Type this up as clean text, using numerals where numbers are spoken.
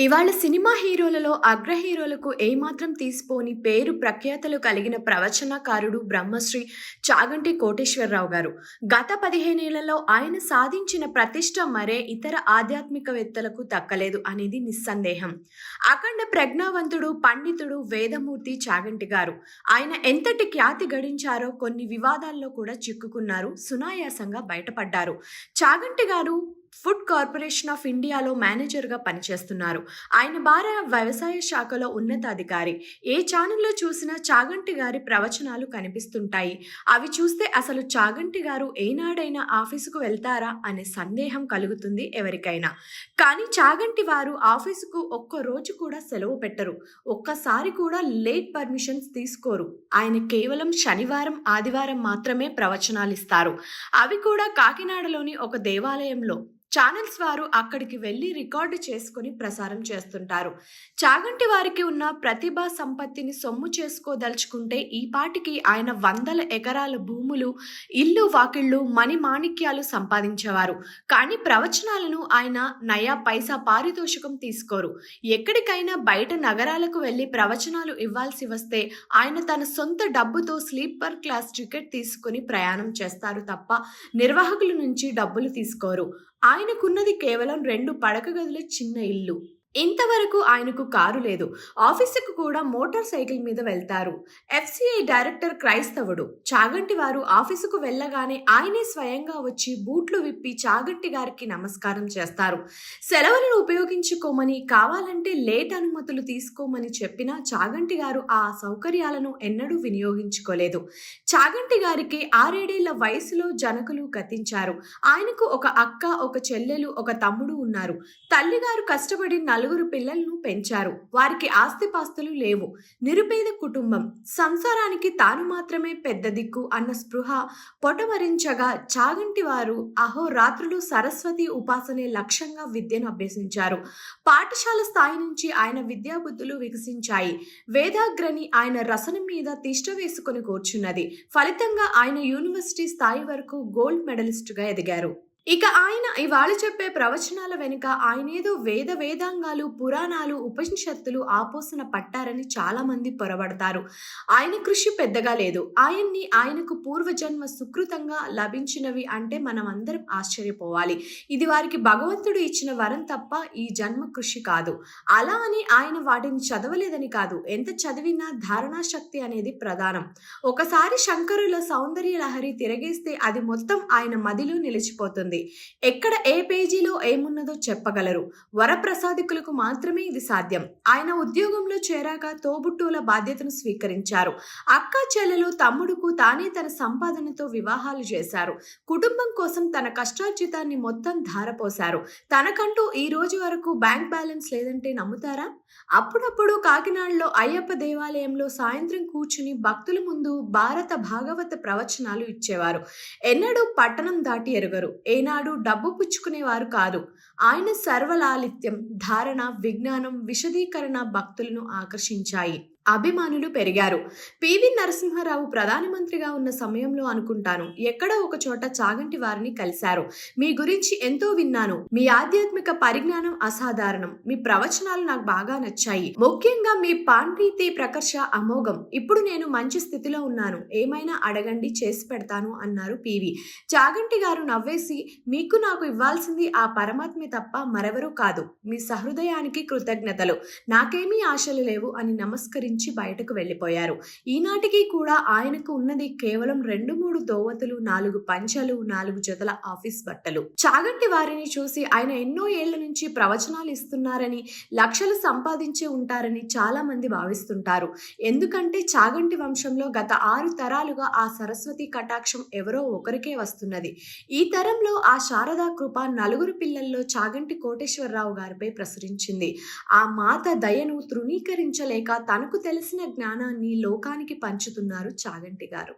ఇవాళ సినిమా హీరోలలో అగ్ర హీరోలకు ఏమాత్రం తీసిపోని పేరు ప్రఖ్యాతలు కలిగిన ప్రవచనకారుడు బ్రహ్మశ్రీ చాగంటి కోటేశ్వరరావు గారు. గత 15 ఏళ్లలో ఆయన సాధించిన ప్రతిష్ట మరే ఇతర ఆధ్యాత్మికవేత్తలకు దక్కలేదు అనేది నిస్సందేహం. అఖండ ప్రజ్ఞావంతుడు, పండితుడు, వేదమూర్తి చాగంటి గారు. ఆయన ఎంతటి ఖ్యాతి గడించారో కొన్ని వివాదాల్లో కూడా చిక్కుకున్నారు, సునాయాసంగా బయటపడ్డారు. చాగంటి గారు ఫుడ్ కార్పొరేషన్ ఆఫ్ ఇండియాలో మేనేజర్గా పనిచేస్తున్నారు. ఆయన భార్య వ్యవసాయ శాఖలో ఉన్నతాధికారి. ఏ ఛానల్లో చూసినా చాగంటి గారి ప్రవచనాలు కనిపిస్తుంటాయి. అవి చూస్తే అసలు చాగంటి గారు ఏనాడైనా ఆఫీసుకు వెళ్తారా అనే సందేహం కలుగుతుంది ఎవరికైనా. కానీ చాగంటి వారు ఆఫీసుకు ఒక్క రోజు కూడా సెలవు పెట్టరు. ఒక్కసారి కూడా లేట్ పర్మిషన్స్ తీసుకోరు. ఆయన కేవలం శనివారం, ఆదివారం మాత్రమే ప్రవచనాలు ఇస్తారు. అవి కూడా కాకినాడలోని ఒక దేవాలయంలో. ఛానల్స్ వారు అక్కడికి వెళ్లి రికార్డు చేసుకుని ప్రసారం చేస్తుంటారు. చాగంటి వారికి ఉన్న ప్రతిభా సంపత్తిని సొమ్ము చేసుకోదలుచుకుంటే ఈ పాటికి ఆయన 100 ఎకరాల భూములు, ఇల్లు, వాకిళ్లు, మణిమాణిక్యాలు సంపాదించేవారు. కానీ ప్రవచనాలను ఆయన నయా పైసా పారితోషికం తీసుకోరు. ఎక్కడికైనా బయట నగరాలకు వెళ్లి ప్రవచనాలు ఇవ్వాల్సి వస్తే ఆయన తన సొంత డబ్బుతో స్లీపర్ క్లాస్ టికెట్ తీసుకుని ప్రయాణం చేస్తారు తప్ప నిర్వాహకుల నుంచి డబ్బులు తీసుకోరు. ఆయనకున్నది కేవలం 2 పడక గదుల చిన్న ఇల్లు. ఇంతవరకు ఆయనకు కారు లేదు. ఆఫీసుకు కూడా మోటార్ సైకిల్ మీద వెళ్తారు. ఎఫ్సిఐ డైరెక్టర్ క్రైస్తవుడు. చాగంటి వారు ఆఫీసుకు వెళ్ళగానే ఆయనే స్వయంగా వచ్చి బూట్లు విప్పి చాగంటి గారికి నమస్కారం చేస్తారు. సెలవులను ఉపయోగించుకోమని, కావాలంటే లేట్ అనుమతులు తీసుకోమని చెప్పినా చాగంటి గారు ఆ సౌకర్యాలను ఎన్నడూ వినియోగించుకోలేదు. చాగంటి గారికి 6 ఏళ్ల వయసులో జనకులు గతించారు. ఆయనకు ఒక అక్క, ఒక చెల్లెలు, ఒక తమ్ముడు ఉన్నారు. తల్లిగారు కష్టపడి 4 పిల్లలను పెంచారు. వారికి ఆస్తిపాస్తులు లేవు. నిరుపేద కుటుంబం. సంసారానికి తాను మాత్రమే పెద్ద దిక్కు అన్న స్పృహ పొటమరించగా చాగంటి వారు అహోరాత్రులు సరస్వతి ఉపాసనే లక్ష్యంగా విద్యను అభ్యసించారు. పాఠశాల స్థాయి నుంచి ఆయన విద్యాబుద్ధులు వికసించాయి. వేదాగ్రని ఆయన రసనం మీద తిష్ట వేసుకుని కూర్చున్నది. ఫలితంగా ఆయన యూనివర్సిటీ స్థాయి వరకు గోల్డ్ మెడలిస్టుగా ఎదిగారు. ఇక ఆయన ఇవాళ చెప్పే ప్రవచనాల వెనుక ఆయనేదో వేదాంగాలు, పురాణాలు, ఉపనిషత్తులు ఆపోసన పట్టారని చాలా మంది పొరబడతారు. ఆయన కృషి పెద్దగా లేదు. ఆయనకు పూర్వజన్మ సుకృతంగా లభించినవి అంటే మనం అందరం ఆశ్చర్యపోవాలి. ఇది వారికి భగవంతుడు ఇచ్చిన వరం తప్ప ఈ జన్మ కృషి కాదు. అలా అని ఆయన వాటిని చదవలేదని కాదు. ఎంత చదివినా ధారణా శక్తి అనేది ప్రధానం. ఒకసారి శంకరుల సౌందర్య లహరి తిరగేస్తే అది మొత్తం ఆయన మదిలో నిలిచిపోతుంది. ఎక్కడ ఏ పేజీలో ఏమున్నదో చెప్పగలరు. వరప్రసాదికులకు మాత్రమే ఇది సాధ్యం. ఆయన ఉద్యోగంలో చేరాక తోబుట్టువుల బాధ్యతను స్వీకరించారు. అక్క, చెల్లెలు, తమ్ముడుకు తానే తన సంపాదనతో వివాహాలు చేశారు. కుటుంబం కోసం తన కష్టార్జితాన్ని మొత్తం ధారపోశారు. తనకంటూ ఈ రోజు వరకు బ్యాంక్ బ్యాలెన్స్ లేదంటే నమ్ముతారా? అప్పుడప్పుడు కాకినాడలో అయ్యప్ప దేవాలయంలో సాయంత్రం కూర్చుని భక్తుల ముందు భారత భాగవత ప్రవచనాలు ఇచ్చేవారు. ఎన్నడూ పట్టణం దాటి ఎరుగరు. ఏనాడు డబ్బు పుచ్చుకునేవారు కాదు. ఆయన సర్వలాలిత్యం, ధారణ, విజ్ఞానం, విశదీకరణ భక్తులను ఆకర్షించాయి. అభిమానులు పెరిగారు. పివి నరసింహారావు ప్రధానమంత్రిగా ఉన్న సమయంలో అనుకుంటాను ఎక్కడో ఒక చోట చాగంటి వారిని కలిశారు. మీ గురించి ఎంతో విన్నాను. మీ ఆధ్యాత్మిక పరిజ్ఞానం అసాధారణం. మీ ప్రవచనాలు నాకు బాగా నచ్చాయి. ముఖ్యంగా మీ పాండితీ ప్రకర్ష అమోఘం. ఇప్పుడు నేను మంచి స్థితిలో ఉన్నాను. ఏమైనా అడగండి, చేసి పెడతాను అన్నారు పివి. చాగంటి గారు నవ్వేసి, మీకు నాకు ఇవ్వాల్సింది ఆ పరమాత్మే తప్ప మరెవరూ కాదు. మీ సహృదయానికి కృతజ్ఞతలు. నాకేమీ ఆశలు లేవు అని నమస్కరించి బయటకు వెళ్లిపోయారు. ఈనాటికి కూడా ఆయనకు ఉన్నది కేవలం 2-3 దోవతులు, 4 పంచలు, 4 జతల ఆఫీస్ బట్టలు. చాగంటి వారిని చూసి ఆయన ఎన్నో ఏళ్ల నుంచి ప్రవచనాలు ఇస్తున్నారని, లక్షలు సంపాదించి ఉంటారని చాలా మంది భావిస్తుంటారు. ఎందుకంటే చాగంటి వంశంలో గత 6 తరాలుగా ఆ సరస్వతి కటాక్షం ఎవరో ఒకరికే వస్తున్నది. ఈ తరంలో ఆ శారదా కృప 4 పిల్లల్లో చాగంటి కోటేశ్వరరావు గారిపై ప్రసరించింది. ఆ మాత దయను తృణీకరించలేక తనకు తెలిసిన జ్ఞానాన్ని లోకానికి పంచుతున్నారు చాగంటి గారు.